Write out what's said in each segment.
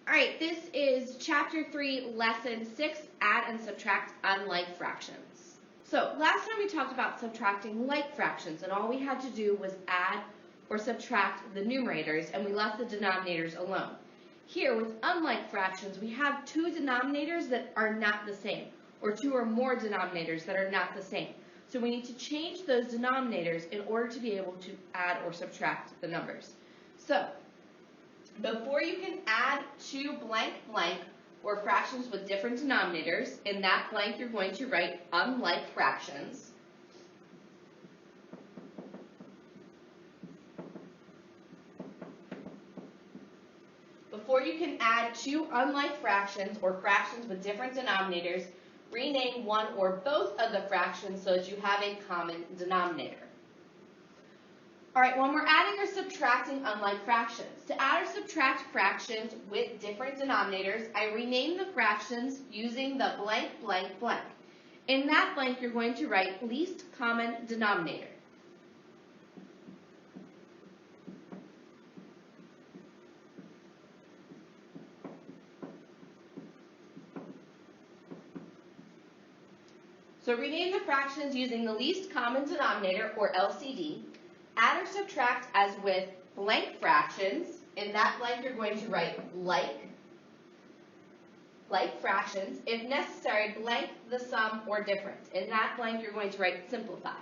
All right, this is Chapter 3, Lesson 6, Add and Subtract Unlike Fractions. So last time we talked about subtracting like fractions, and all we had to do was add or subtract the numerators, and we left the denominators alone. Here, with unlike fractions, we have two denominators that are not the same, or two or more denominators that are not the same. So we need to change those denominators in order to be able to add or subtract the numbers. So, before you can add two blank blank, or fractions with different denominators, in that blank you're going to write unlike fractions. Before you can add two unlike fractions, or fractions with different denominators, rename one or both of the fractions so that you have a common denominator. All right, when we're adding or subtracting unlike fractions, to add or subtract fractions with different denominators, I rename the fractions using the blank, blank, blank. In that blank, you're going to write least common denominator. So rename the fractions using the least common denominator, or LCD. Add or subtract as with blank fractions. In that blank, you're going to write like fractions. If necessary, blank the sum or difference. In that blank, you're going to write simplify.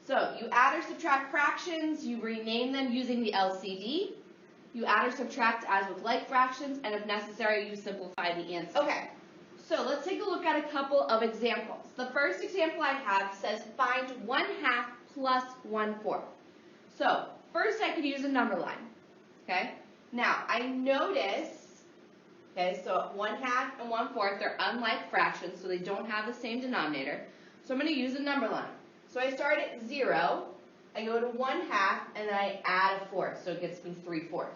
So you add or subtract fractions, you rename them using the LCD. You add or subtract as with like fractions, and if necessary, you simplify the answer. Okay. So let's take a look at a couple of examples. The first example I have says find 1/2 plus 1/4. So first I could use a number line. Okay. Now I notice, okay, so 1/2 and 1/4, they're unlike fractions, so they don't have the same denominator. So I'm going to use a number line. So I start at 0, I go to 1/2, and then I add a fourth, so it gets me 3/4.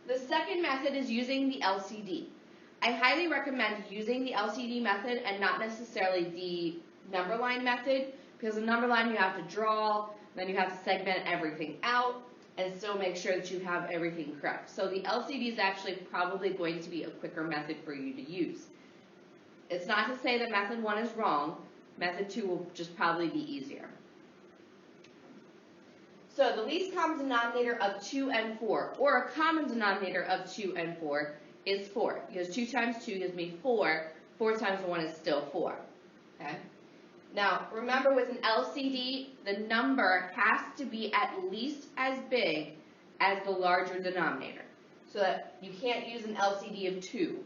The second method is using the LCD. I highly recommend using the LCD method and not necessarily the number line method, because the number line you have to draw, then you have to segment everything out, and still make sure that you have everything correct. So the LCD is actually probably going to be a quicker method for you to use. It's not to say that method 1 is wrong. Method 2 will just probably be easier. So the least common denominator of 2 and 4, or a common denominator of 2 and 4, is 4, because 2 times 2 gives me 4. 4 times 1 is still 4. Okay? Now, remember with an LCD, the number has to be at least as big as the larger denominator. So that you can't use an LCD of 2,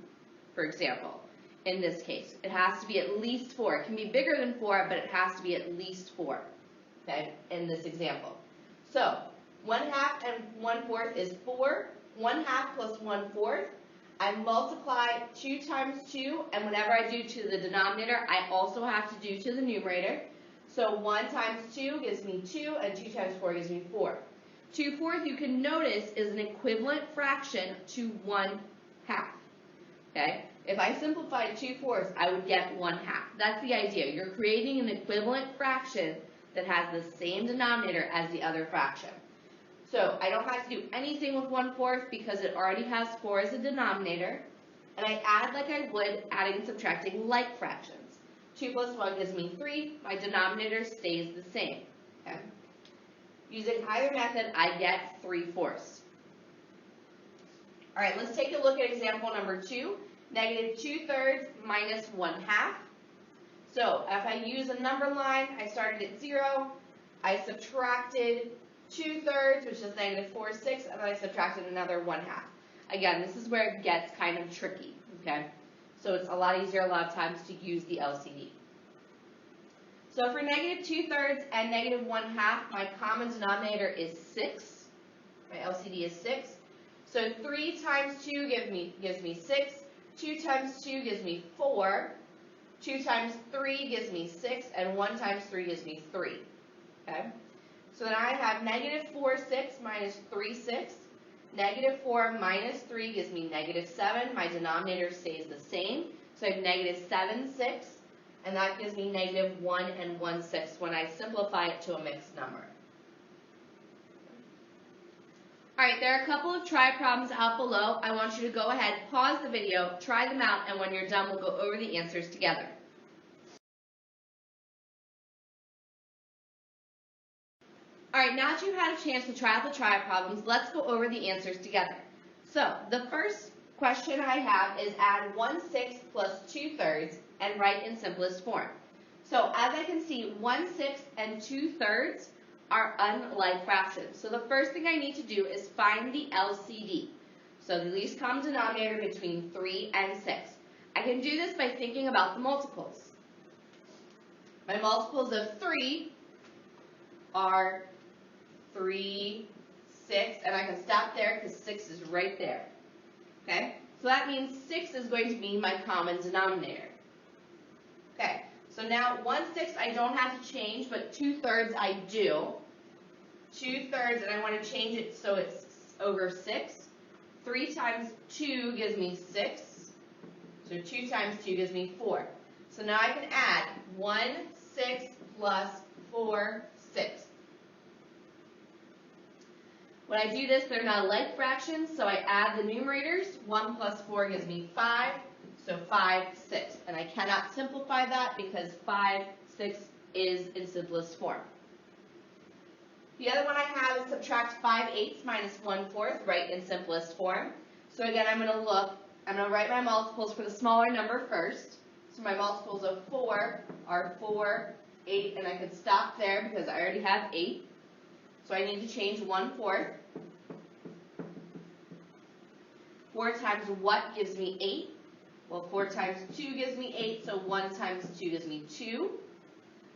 for example, in this case. It has to be at least 4. It can be bigger than 4, but it has to be at least 4, okay, in this example. So 1/2 and 1/4 is 4. 1/2 plus 1/4. I multiply 2 times 2, and whatever I do to the denominator, I also have to do to the numerator. So 1 times 2 gives me 2, and 2 times 4 gives me 4. 2/4, you can notice, is an equivalent fraction to 1/2. Okay? If I simplified 2/4, I would get 1/2. That's the idea. You're creating an equivalent fraction that has the same denominator as the other fraction. So I don't have to do anything with 1/4 because it already has 4 as a denominator. And I add like I would adding and subtracting like fractions. 2 plus 1 gives me 3. My denominator stays the same. Okay? Using either method, I get 3/4. All right, let's take a look at example number 2. -2/3 minus 1/2. So if I use a number line, I started at 0. I subtracted 2/3, which is -4/6, and then I subtracted another 1/2. Again, this is where it gets kind of tricky, okay? So it's a lot easier a lot of times to use the LCD. So for -2/3 and -1/2, my common denominator is 6. My LCD is 6. So 3 times 2 gives me 6. 2 times 2 gives me 4. 2 times 3 gives me 6, and 1 times 3 gives me 3. Okay? So then I have -4/6 minus 3/6. -4 minus 3 gives me -7. My denominator stays the same. So I have -7/6, and that gives me -1 and 1/6 when I simplify it to a mixed number. Alright, there are a couple of try problems out below. I want you to go ahead, pause the video, try them out, and when you're done, we'll go over the answers together. Alright, now that you've had a chance to try out the try problems, let's go over the answers together. So, the first question I have is add 1/6 plus 2/3 and write in simplest form. So, as I can see, 1/6 and 2/3 are unlike fractions. So the first thing I need to do is find the LCD. So the least common denominator between 3 and 6. I can do this by thinking about the multiples. My multiples of 3 are 3, 6, and I can stop there because 6 is right there. Okay? So that means 6 is going to be my common denominator. Okay. So now 1/6 I don't have to change, but 2/3 I do. 2/3, and I want to change it so it's over 6. 3 times 2 gives me 6. So 2 times 2 gives me 4. So now I can add 1/6 plus 4/6. When I do this, they're not like fractions, so I add the numerators. 1 plus 4 gives me 5. So 5/6, and I cannot simplify that because 5/6 is in simplest form. The other one I have is subtract 5/8 minus 1/4, right in simplest form. So again, I'm going to write my multiples for the smaller number first. So my multiples of 4 are 4, 8, and I can stop there because I already have 8. So I need to change 1/4. 4 times what gives me 8? Well, 4 times 2 gives me 8, so 1 times 2 gives me 2.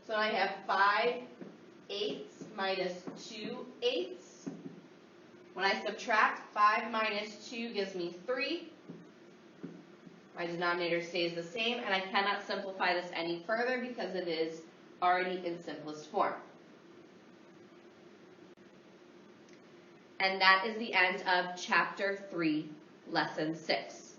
So I have 5/8 minus 2/8. When I subtract, 5 minus 2 gives me 3. My denominator stays the same, and I cannot simplify this any further because it is already in simplest form. And that is the end of Chapter 3, Lesson 6.